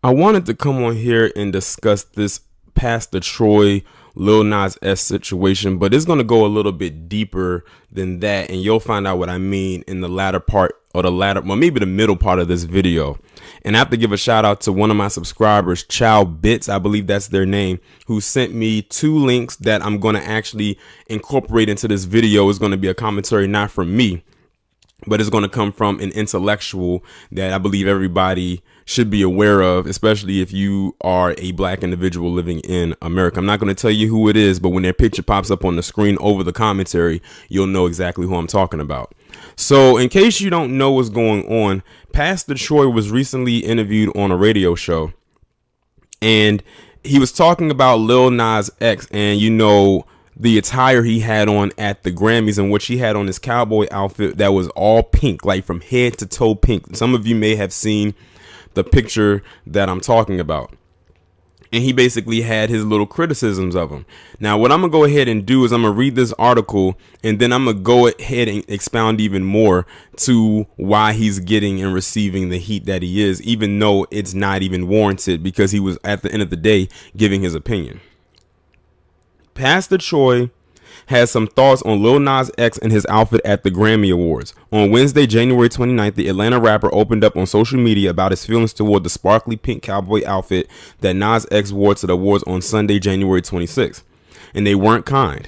I wanted to come on here and discuss this Pastor Troy Lil Nas S situation, but it's going to go a little bit deeper than that, and you'll find out what I mean in the latter part, or well, maybe the middle part of this video. And I have to give a shout out to one of my subscribers, Chow Bits, I believe that's their name, who sent me 2 links that I'm going to actually incorporate into this video. It's going to be a commentary not from me, but it's going to come from an intellectual that I believe everybody should be aware of, especially if you are a black individual living in America. I'm not going to tell you who it is, but when their picture pops up on the screen over the commentary, you'll know exactly who I'm talking about. So in case you don't know what's going on, Pastor Troy was recently interviewed on a radio show, and he was talking about Lil Nas X and, the attire he had on at the Grammys, in which he had on his cowboy outfit that was all pink, like from head to toe pink. Some of you may have seen the picture that I'm talking about. And he basically had his little criticisms of him. Now, what I'm going to go ahead and do is I'm going to read this article, and then I'm going to go ahead and expound even more to why he's getting and receiving the heat that he is, even though it's not even warranted, because he was, at the end of the day, giving his opinion. Pastor Troy has some thoughts on Lil Nas X and his outfit at the Grammy Awards. On Wednesday, January 29th, the Atlanta rapper opened up on social media about his feelings toward the sparkly pink cowboy outfit that Nas X wore to the awards on Sunday, January 26th. And they weren't kind.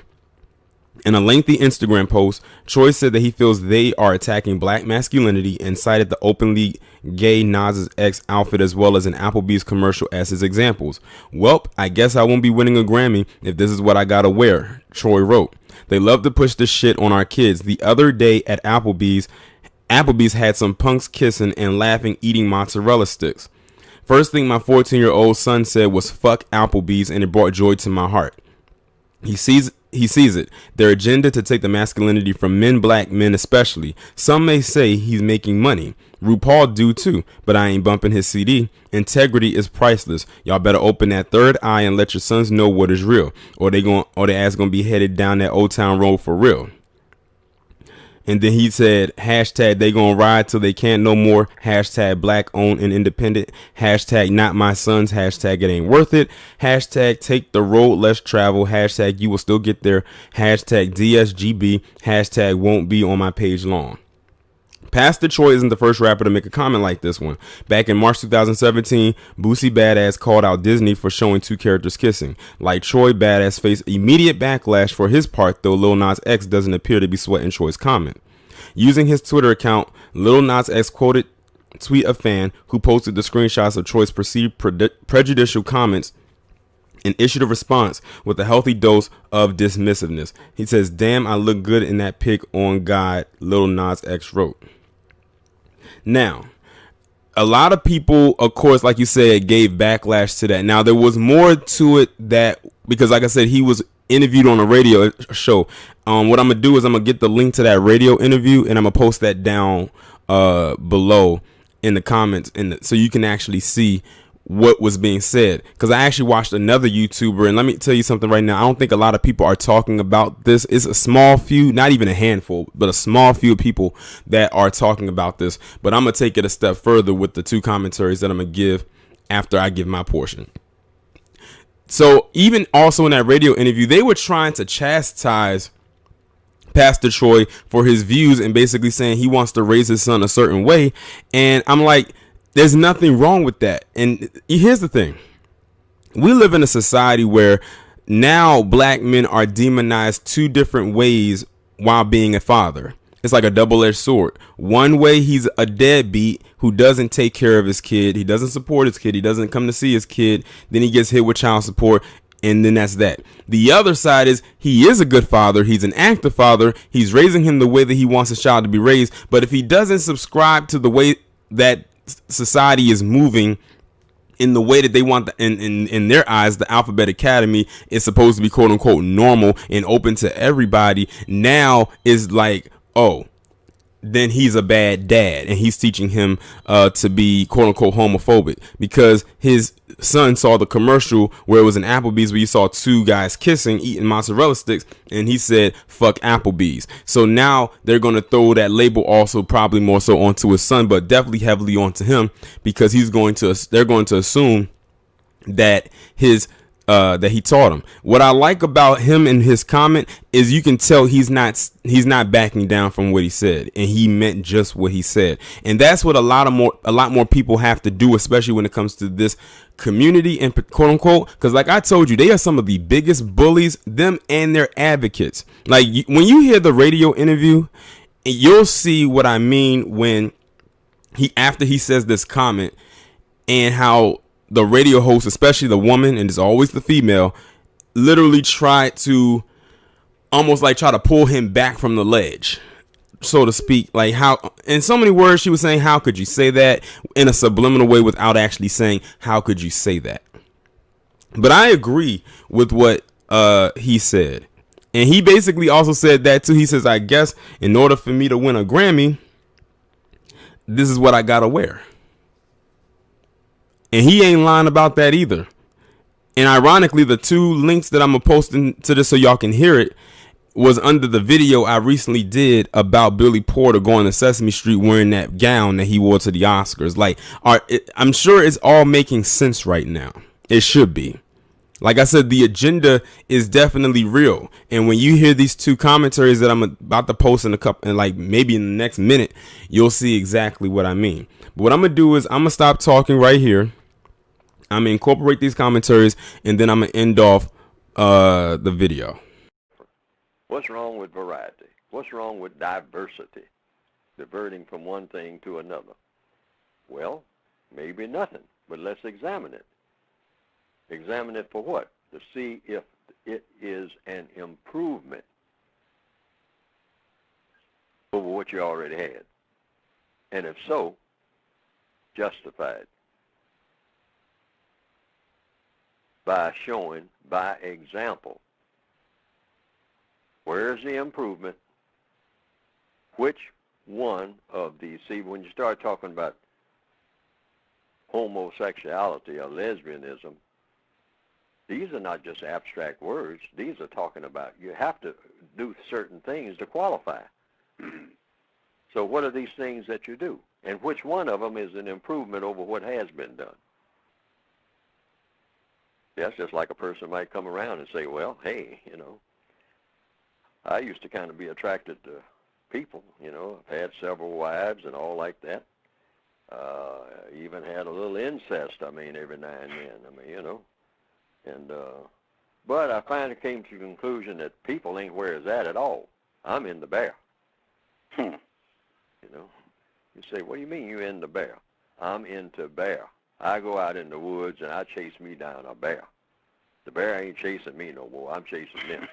In a lengthy Instagram post, Troy said that he feels they are attacking black masculinity and cited the openly gay Nas X outfit as well as an Applebee's commercial as his examples. "Welp, I guess I won't be winning a Grammy if this is what I gotta wear," Troy wrote. "They love to push this shit on our kids. The other day at Applebee's had some punks kissing and laughing eating mozzarella sticks. First thing my 14-year-old son said was fuck Applebee's, and it brought joy to my heart. He sees it, their agenda to take the masculinity from men, black men especially. Some may say he's making money. RuPaul do too, but I ain't bumping his CD. Integrity is priceless. Y'all better open that third eye and let your sons know what is real, or their ass gonna be headed down that Old Town Road for real." And then he said, hashtag they gonna ride till they can't no more, hashtag black owned and independent, hashtag not my sons, hashtag it ain't worth it, hashtag take the road less travel, hashtag you will still get there, hashtag DSGB, hashtag won't be on my page long. Pastor Troy isn't the first rapper to make a comment like this one. Back in March 2017, Boosie Badass called out Disney for showing 2 characters kissing. Like Troy, Badass faced immediate backlash for his part, though Lil Nas X doesn't appear to be sweating Troy's comment. Using his Twitter account, Lil Nas X quoted tweet a fan who posted the screenshots of Troy's perceived prejudicial comments and issued a response with a healthy dose of dismissiveness. He says, "Damn, I look good in that pic on God," Lil Nas X wrote. Now, a lot of people, of course, like you said, gave backlash to that. Now, there was more to it that, because like I said, he was interviewed on a radio show. What I'm going to do is I'm going to get the link to that radio interview, and I'm going to post that down below in the comments, so you can actually see what was being said, because I actually watched another YouTuber, and let me tell you something right now. I don't think a lot of people are talking about this. It's a small few, not even a handful, but a small few people that are talking about this. But I'm going to take it a step further with the 2 commentaries that I'm going to give after I give my portion. So even also in that radio interview, they were trying to chastise Pastor Troy for his views and basically saying he wants to raise his son a certain way. And I'm like, there's nothing wrong with that. And here's the thing. We live in a society where now black men are demonized 2 different ways while being a father. It's like a double-edged sword. One way, he's a deadbeat who doesn't take care of his kid. He doesn't support his kid. He doesn't come to see his kid. Then he gets hit with child support. And then that's that. The other side is he is a good father. He's an active father. He's raising him the way that he wants his child to be raised. But if he doesn't subscribe to the way that society is moving, in the way that they want, in their eyes, the Alphabet Academy is supposed to be quote unquote normal and open to everybody. Now is like, oh, then he's a bad dad and he's teaching him to be quote unquote homophobic because his son saw the commercial where it was an Applebee's where you saw two guys kissing eating mozzarella sticks and he said fuck Applebee's. So now they're going to throw that label also probably more so onto his son, but definitely heavily onto him because they're going to assume that that he taught him. What I like about him and his comment is you can tell he's not backing down from what he said, and he meant just what he said. And that's what a lot more people have to do, especially when it comes to this community and quote unquote, because like I told you, they are some of the biggest bullies, them and their advocates. Like when you hear the radio interview, you'll see what I mean when after he says this comment and how the radio host, especially the woman, and it's always the female, literally try to pull him back from the ledge, so to speak. Like how, in so many words, she was saying, how could you say that, in a subliminal way without actually saying, how could you say that? But I agree with what he said. And he basically also said that too. He says, I guess in order for me to win a Grammy, this is what I gotta wear. And he ain't lying about that either. And ironically, the two links that I'm going to post into this so y'all can hear it was under the video I recently did about Billy Porter going to Sesame Street wearing that gown that he wore to the Oscars. Like, I'm sure it's all making sense right now. It should be. Like I said, the agenda is definitely real. And when you hear these two commentaries that I'm about to post in maybe in the next minute, you'll see exactly what I mean. But what I'm going to do is I'm going to stop talking right here. I'm going to incorporate these commentaries, and then I'm going to end off the video. What's wrong with variety? What's wrong with diversity? Diverting from one thing to another. Well, maybe nothing, but let's examine it. Examine it for what? To see if it is an improvement over what you already had. And if so, justify it by showing, by example, where's the improvement, which one of these, see, when you start talking about homosexuality or lesbianism, these are not just abstract words. These are talking about you have to do certain things to qualify. So what are these things that you do? And which one of them is an improvement over what has been done? That's just like a person might come around and say, well, hey, I used to kind of be attracted to people, I've had several wives and all like that. Even had a little incest, every now and then, but I finally came to the conclusion that people ain't where it's at all. I'm in the bear. You say, what do you mean you in the bear? I'm into bear. I go out in the woods and I chase me down a bear. The bear ain't chasing me no more. I'm chasing them.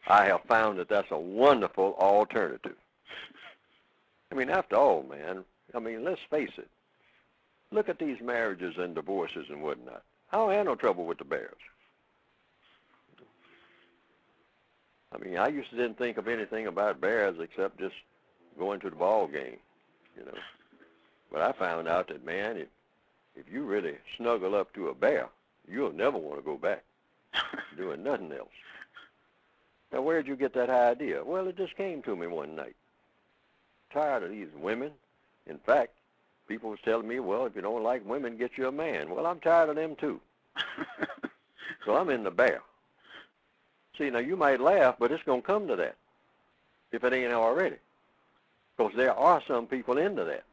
I have found that that's a wonderful alternative. After all, man, let's face it. Look at these marriages and divorces and whatnot. I don't have no trouble with the bears. I used to didn't think of anything about bears except just going to the ball game, But I found out that, man, if you really snuggle up to a bear, you'll never want to go back doing nothing else. Now, where'd you get that idea? Well, it just came to me one night. Tired of these women. In fact, people was telling me, well, if you don't like women, get you a man. Well, I'm tired of them too. So I'm in the bear. See, now you might laugh, but it's going to come to that if it ain't already. Because there are some people into that.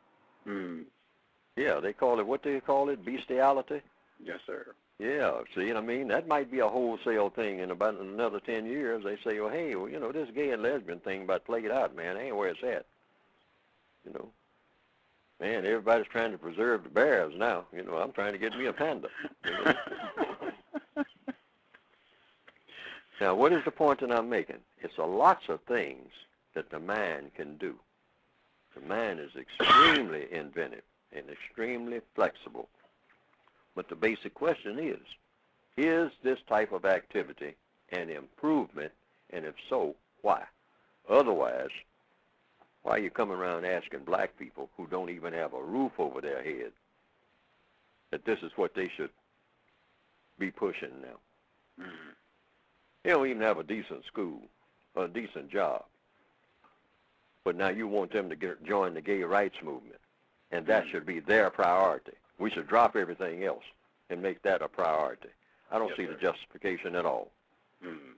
Yeah, they call it, what do you call it, bestiality? Yes, sir. Yeah, see, that might be a wholesale thing. In about another 10 years, they say, well, hey, this gay and lesbian thing about played out, man, ain't where it's at. Man, everybody's trying to preserve the bears now. I'm trying to get me a panda. Now, what is the point that I'm making? It's lots of things that the mind can do. The mind is extremely inventive and extremely flexible. But the basic question is this type of activity an improvement, and if so, why? Otherwise, Why are you coming around asking black people who don't even have a roof over their head that this is what they should be pushing now? Mm-hmm. They don't even have a decent school or a decent job. But now you want them to join the gay rights movement, and that should be their priority. We should drop everything else and make that a priority. I don't see the justification at all. Mm-hmm.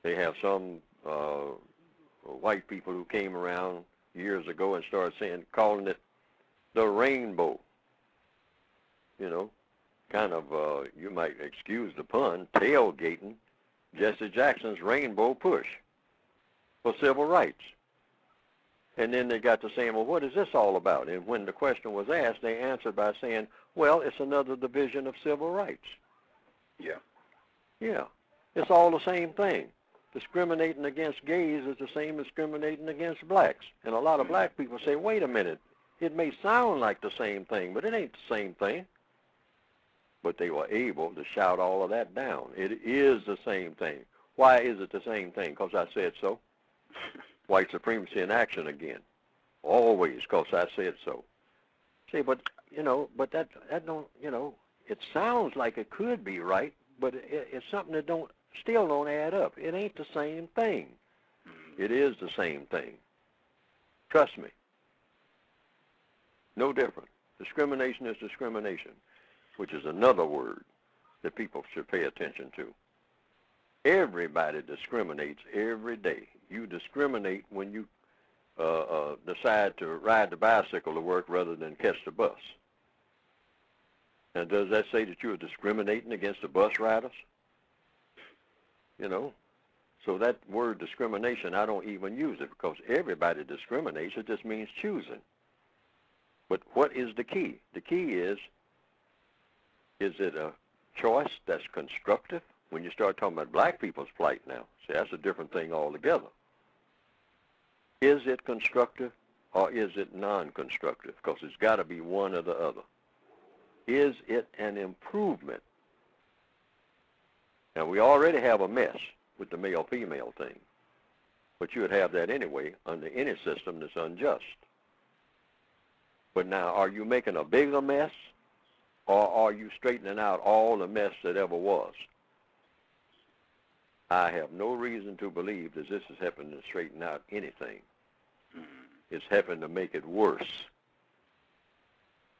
They have some white people who came around years ago and started calling it the rainbow. You know, kind of, you might excuse the pun, tailgating Jesse Jackson's rainbow push for civil rights. And then they got to saying, well, what is this all about? And when the question was asked, they answered by saying, well, it's another division of civil rights. Yeah. Yeah. It's all the same thing. Discriminating against gays is the same as discriminating against blacks. And a lot of black people say, wait a minute, it may sound like the same thing, but it ain't the same thing. But they were able to shout all of that down. It is the same thing. Why is it the same thing? Because I said so. White supremacy in action again. Always, because I said so. See, but, you know, but that don't, you know, it sounds like it could be right, but it's something that still don't add up. It ain't the same thing. It is the same thing. Trust me. No different. Discrimination is discrimination, which is another word that people should pay attention to. Everybody discriminates every day. You discriminate when you decide to ride the bicycle to work rather than catch the bus. Now, does that say that you're discriminating against the bus riders? You know, so that word discrimination, I don't even use it because everybody discriminates. It just means choosing. But what is the key? The key is it a choice that's constructive? When you start talking about black people's plight now, see, that's a different thing altogether. Is it constructive or is it non-constructive? Because it's got to be one or the other. Is it an improvement? Now, we already have a mess with the male-female thing, but you would have that anyway under any system that's unjust. But now, are you making a bigger mess, or are you straightening out all the mess that ever was? I have no reason to believe that this is helping to straighten out anything. It's helping to make it worse,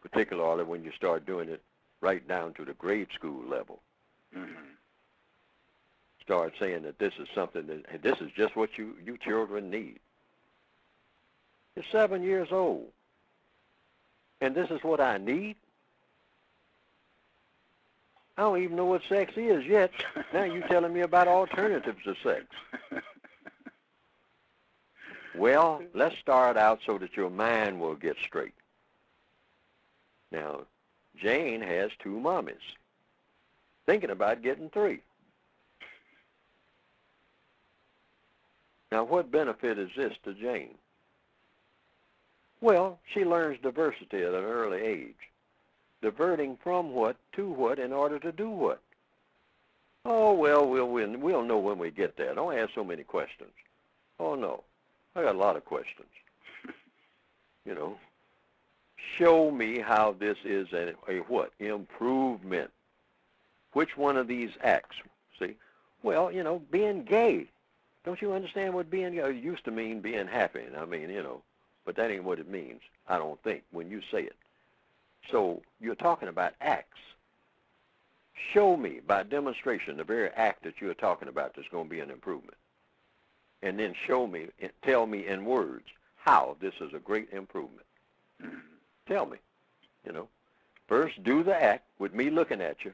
particularly when you start doing it right down to the grade school level. Start saying that this is something that this is just what you children need. You're 7 years old, and this is what I need? I don't even know what sex is yet. Now you're telling me about alternatives to sex. Well, let's start out so that your mind will get straight. Now, Jane has 2 mommies, thinking about getting 3. Now, what benefit is this to Jane? Well, she learns diversity at an early age. Diverting from what to what in order to do what? Oh, well, we'll know when we get there. Don't ask so many questions. Oh, no. I got a lot of questions. You know, show me how this is a what? Improvement. Which one of these acts? See? Well, you know, being gay. Don't you understand what being gay used to mean? Being happy. I mean, you know, but that ain't what it means, I don't think, when you say it. So you're talking about acts. Show me by demonstration the very act that you're talking about that's going to be an improvement. And then show me, tell me in words how this is a great improvement. Tell me, you know. First, do the act with me looking at you.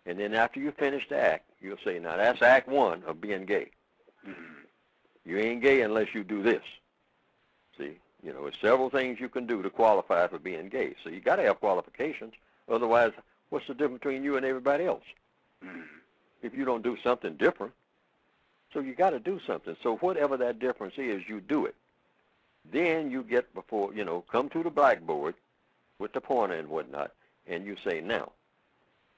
And then after you finish the act, you'll say, now that's act 1 of being gay. You ain't gay unless you do this. See? You know, there's several things you can do to qualify for being gay. So you got to have qualifications. Otherwise, what's the difference between you and everybody else? If you don't do something different. So you got to do something. So whatever that difference is, you do it. Then you get before, you know, come to the blackboard with the pointer and whatnot, and you say, now,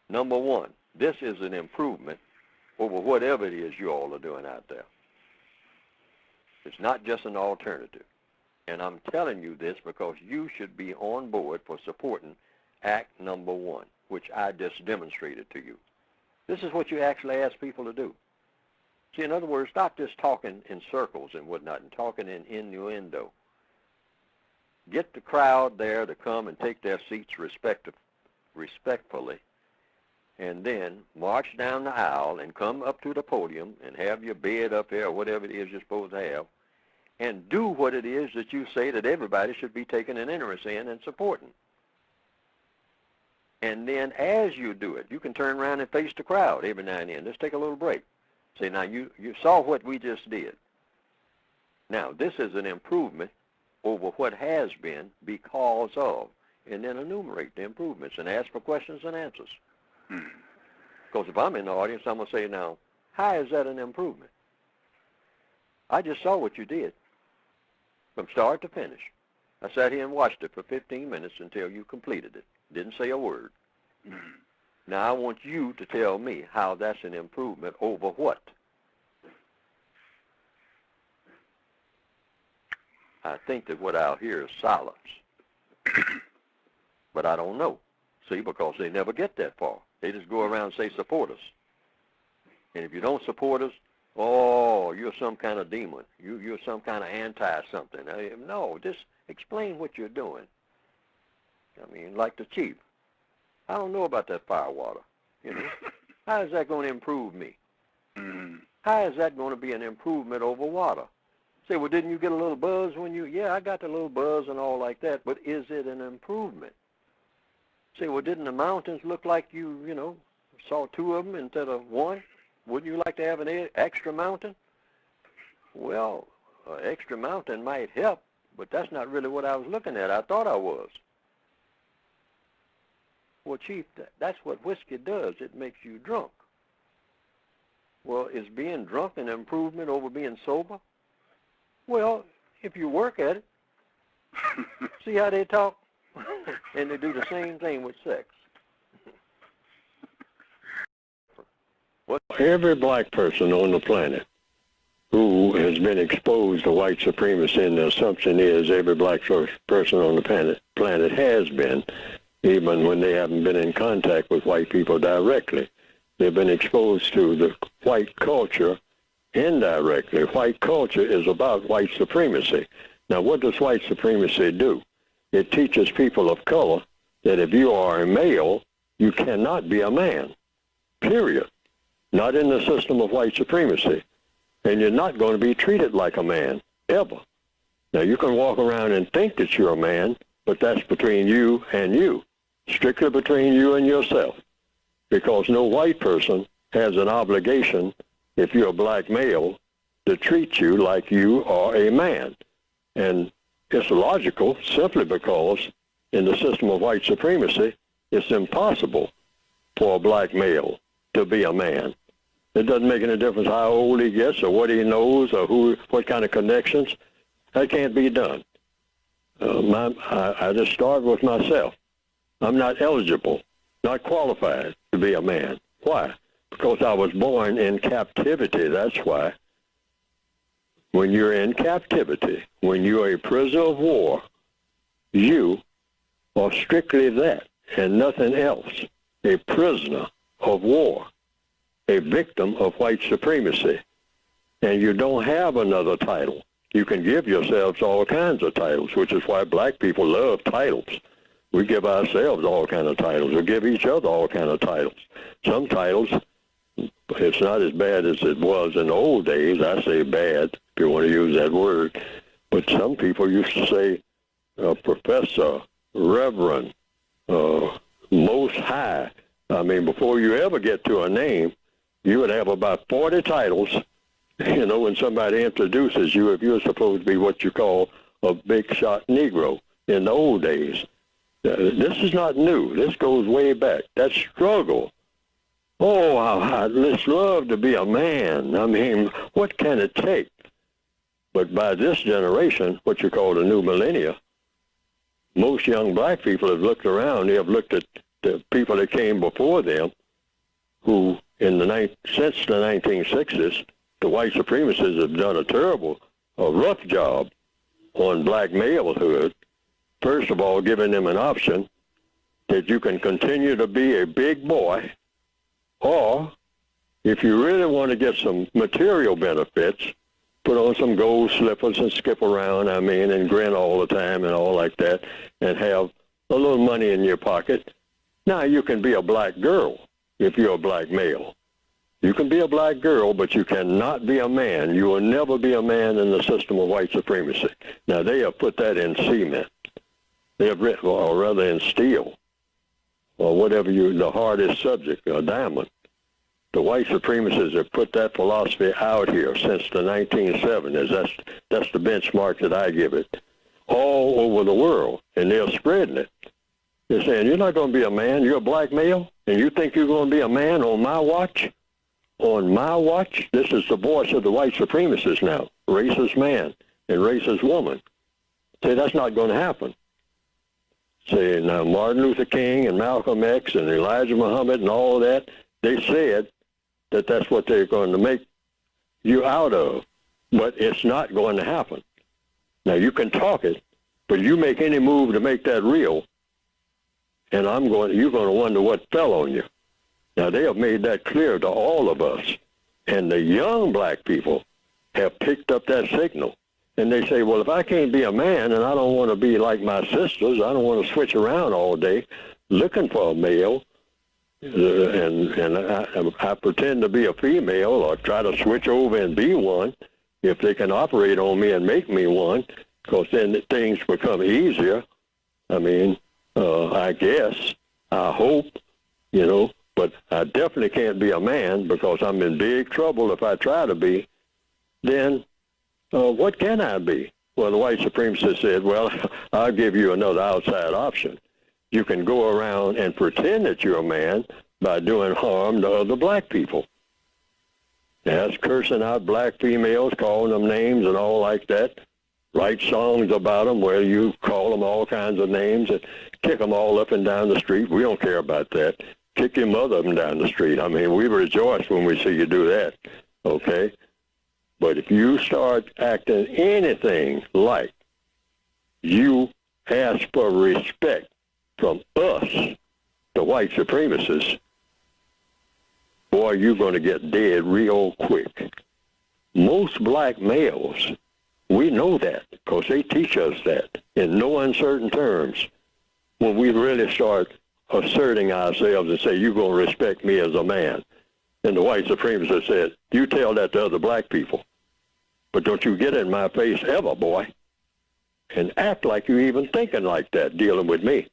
number 1, this is an improvement over whatever it is you all are doing out there. It's not just an alternative. And I'm telling you this because you should be on board for supporting Act number 1, which I just demonstrated to you. This is what you actually ask people to do. See, in other words, stop just talking in circles and whatnot and talking in innuendo. Get the crowd there to come and take their seats respectfully, and then march down the aisle and come up to the podium and have your bed up there or whatever it is you're supposed to have, and do what it is that you say that everybody should be taking an interest in and supporting. And then as you do it, you can turn around and face the crowd every now and then. Just take a little break. Say, now you saw what we just did. Now, this is an improvement over what has been because of, and then enumerate the improvements and ask for questions and answers. Because if I'm in the audience, I'm going to say, now, how is that an improvement? I just saw what you did from start to finish. I sat here and watched it for 15 minutes until you completed it. Didn't say a word. Now I want you to tell me how that's an improvement over what? I think that what I'll hear is silence. But I don't know. See, because they never get that far. They just go around and say, support us. And if you don't support us, oh, you're some kind of demon. You're some kind of anti-something. No, just explain what you're doing. I mean, like the chief. I don't know about that fire water. You know, how is that going to improve me? How is that going to be an improvement over water? Say, well, didn't you get a little buzz when you? Yeah, I got a little buzz and all like that. But is it an improvement? Say, well, didn't the mountains look like you saw 2 of them instead of 1? Wouldn't you like to have an extra mountain? Well, an extra mountain might help, but that's not really what I was looking at. I thought I was. Well, Chief, that's what whiskey does. It makes you drunk. Well, is being drunk an improvement over being sober? Well, if you work at it, see how they talk? And they do the same thing with sex. Every black person on the planet who has been exposed to white supremacy, and the assumption is every black person on the planet has been, even when they haven't been in contact with white people directly. They've been exposed to the white culture indirectly. White culture is about white supremacy. Now, what does white supremacy do? It teaches people of color that if you are a male, you cannot be a man, period. Not in the system of white supremacy. And you're not going to be treated like a man, ever. Now, you can walk around and think that you're a man, but that's between you and you, strictly between you and yourself, because no white person has an obligation, if you're a black male, to treat you like you are a man. And it's logical simply because in the system of white supremacy, it's impossible for a black male to be a man. It doesn't make any difference how old he gets or what he knows or what kind of connections. That can't be done. I just start with myself. I'm not eligible, not qualified to be a man. Why? Because I was born in captivity, that's why. When you're in captivity, when you're a prisoner of war, you are strictly that and nothing else, a prisoner of war, a victim of white supremacy. And you don't have another title. You can give yourselves all kinds of titles, which is why black people love titles. We give ourselves all kinds of titles. We give each other all kinds of titles. Some titles, it's not as bad as it was in the old days. I say bad, if you want to use that word. But some people used to say professor, reverend, most high. I mean, before you ever get to a name, you would have about 40 titles. You know, when somebody introduces you, if you're supposed to be what you call a big shot Negro in the old days. This is not new. This goes way back. That struggle. Oh, I'd just love to be a man. I mean, what can it take? But by this generation, what you call the new millennia, most young black people have looked around. They have looked at the people that came before them, who since the 1960s, the white supremacists have done a rough job on black malehood, first of all, giving them an option that you can continue to be a big boy, or if you really want to get some material benefits, put on some gold slippers and skip around, and grin all the time and all like that, and have a little money in your pocket. Now you can be a black girl if you're a black male. You can be a black girl, but you cannot be a man. You will never be a man in the system of white supremacy. Now, they have put that in cement. They have written, or rather in steel, or whatever the hardest subject, a diamond. The white supremacists have put that philosophy out here since the 1970s. That's the benchmark that I give it. All over the world, and they're spreading it. They're saying, you're not going to be a man. You're a black male, and you think you're going to be a man on my watch? On my watch? This is the voice of the white supremacists now, racist man and racist woman. Say, that's not going to happen. Say, now, Martin Luther King and Malcolm X and Elijah Muhammad and all of that, they said that that's what they're going to make you out of, but it's not going to happen. Now, you can talk it, but you make any move to make that real, and you're going to wonder what fell on you. Now, they have made that clear to all of us, and the young black people have picked up that signal, and they say, well, if I can't be a man and I don't want to be like my sisters, I don't want to switch around all day looking for a male, and I pretend to be a female or try to switch over and be one, if they can operate on me and make me one, because then things become easier. I guess, I hope, but I definitely can't be a man because I'm in big trouble if I try to be. Then what can I be? Well, the white supremacist said, well, I'll give you another outside option. You can go around and pretend that you're a man by doing harm to other black people. That's cursing out black females, calling them names and all like that. Write songs about them where you call them all kinds of names and kick them all up and down the street. We don't care about that. Kick your mother up and down the street. We rejoice when we see you do that, okay? But if you start acting anything like you ask for respect from us, the white supremacists, boy, you're going to get dead real quick. Most black males, we know that because they teach us that in no uncertain terms. When we really start asserting ourselves and say, you're going to respect me as a man. And the white supremacists said, you tell that to other black people. But don't you get in my face ever, boy, and act like you're even thinking like that, dealing with me.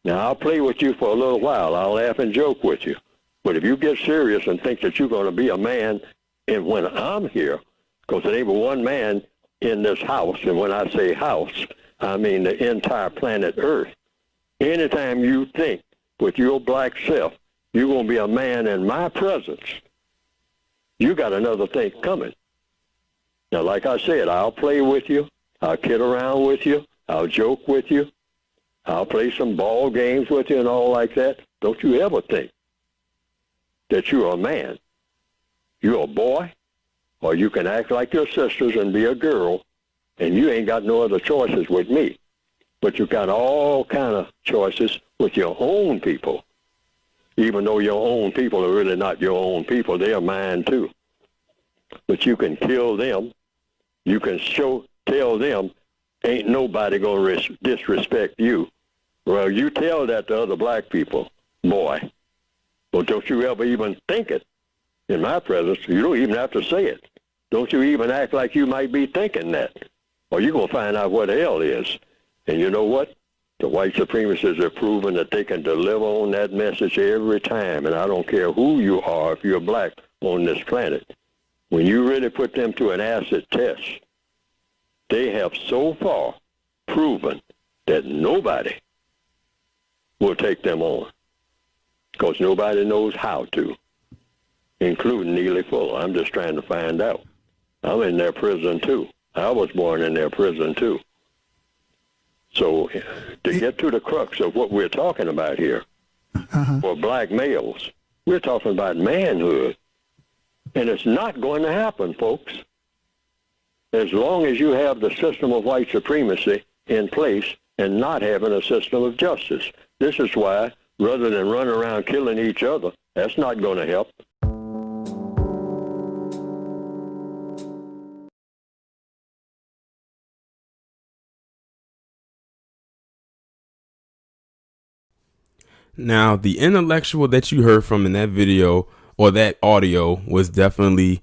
Now, I'll play with you for a little while. I'll laugh and joke with you. But if you get serious and think that you're going to be a man, and when I'm here, because there ain't but one man in this house, and when I say house, I mean the entire planet Earth. Anytime you think with your black self, you're going to be a man in my presence, you got another thing coming. Now, like I said, I'll play with you. I'll kid around with you. I'll joke with you. I'll play some ball games with you and all like that. Don't you ever think that you're a man. You're a boy, or you can act like your sisters and be a girl, and you ain't got no other choices with me. But you got all kind of choices with your own people. Even though your own people are really not your own people, they are mine too. But you can kill them. You can tell them, ain't nobody going to disrespect you. Well, you tell that to other black people, boy. Well, don't you ever even think it in my presence. You don't even have to say it. Don't you even act like you might be thinking that, or you're going to find out what hell is. And you know what? The white supremacists have proven that they can deliver on that message every time, and I don't care who you are, if you're black on this planet. When you really put them to an acid test, they have so far proven that nobody will take them on, because nobody knows how to, including Neely Fuller. I'm just trying to find out. I'm in their prison too. I was born in their prison too. So to get to the crux of what we're talking about here, for black males, we're talking about manhood. And it's not going to happen, folks. as long as you have the system of white supremacy in place and not having a system of justice. This is why, rather than run around killing each other, that's not going to help. Now, the intellectual that you heard from in that video or that audio was definitely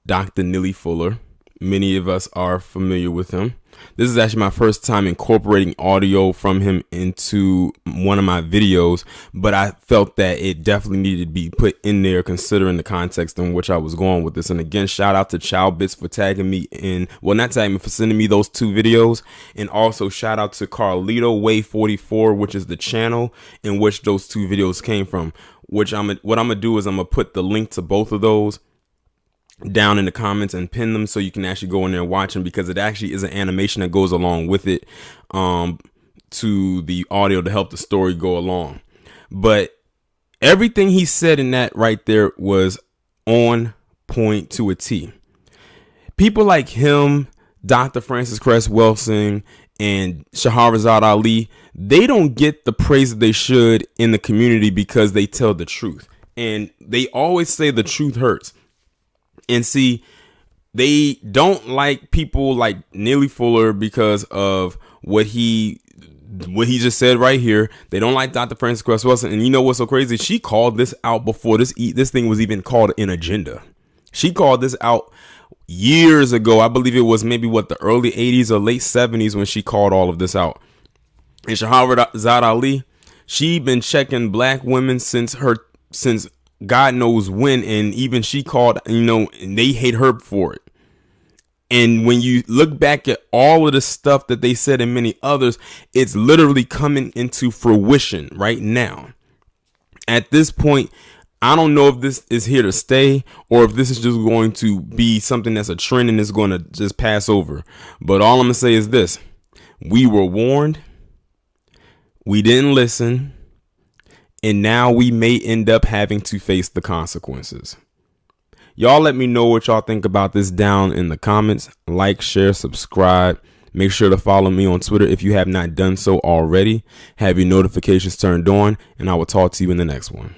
Dr. Neely Fuller. Many of us are familiar with him. This is actually my first time incorporating audio from him into one of my videos, but I felt that it definitely needed to be put in there considering the context in which I was going with this. And again, shout out to Chow Bits for tagging me in, well, not tagging me, for sending me those 2 videos. And also shout out to Carlito Way 44, which is the channel in which those 2 videos came from, which what I'm gonna do is I'm gonna put the link to both of those down in the comments and pin them so you can actually go in there and watch them, because it actually is an animation that goes along with it to the audio to help the story go along. But everything he said in that right there was on point to a T. People like him, Dr. Francis Cress Welsing, and Shahrazad Ali, they don't get the praise that they should in the community because they tell the truth. And they always say the truth hurts. And see, they don't like people like Neely Fuller because of what he just said right here. They don't like Dr. Francis Cress Welsing. And you know what's so crazy? She called this out before this thing was even called an agenda. She called this out years ago. I believe it was maybe the early 80s or late 70s when she called all of this out. And Shahrazad Ali, she been checking black women since God knows when, and even she called, and they hate her for it. And when you look back at all of the stuff that they said and many others, it's literally coming into fruition right now. At this point, I don't know if this is here to stay or if this is just going to be something that's a trend and it's going to just pass over. But all I'm going to say is this: we were warned, we didn't listen, and now we may end up having to face the consequences. Y'all let me know what y'all think about this down in the comments. Like, share, subscribe. Make sure to follow me on Twitter if you have not done so already. Have your notifications turned on, and I will talk to you in the next one.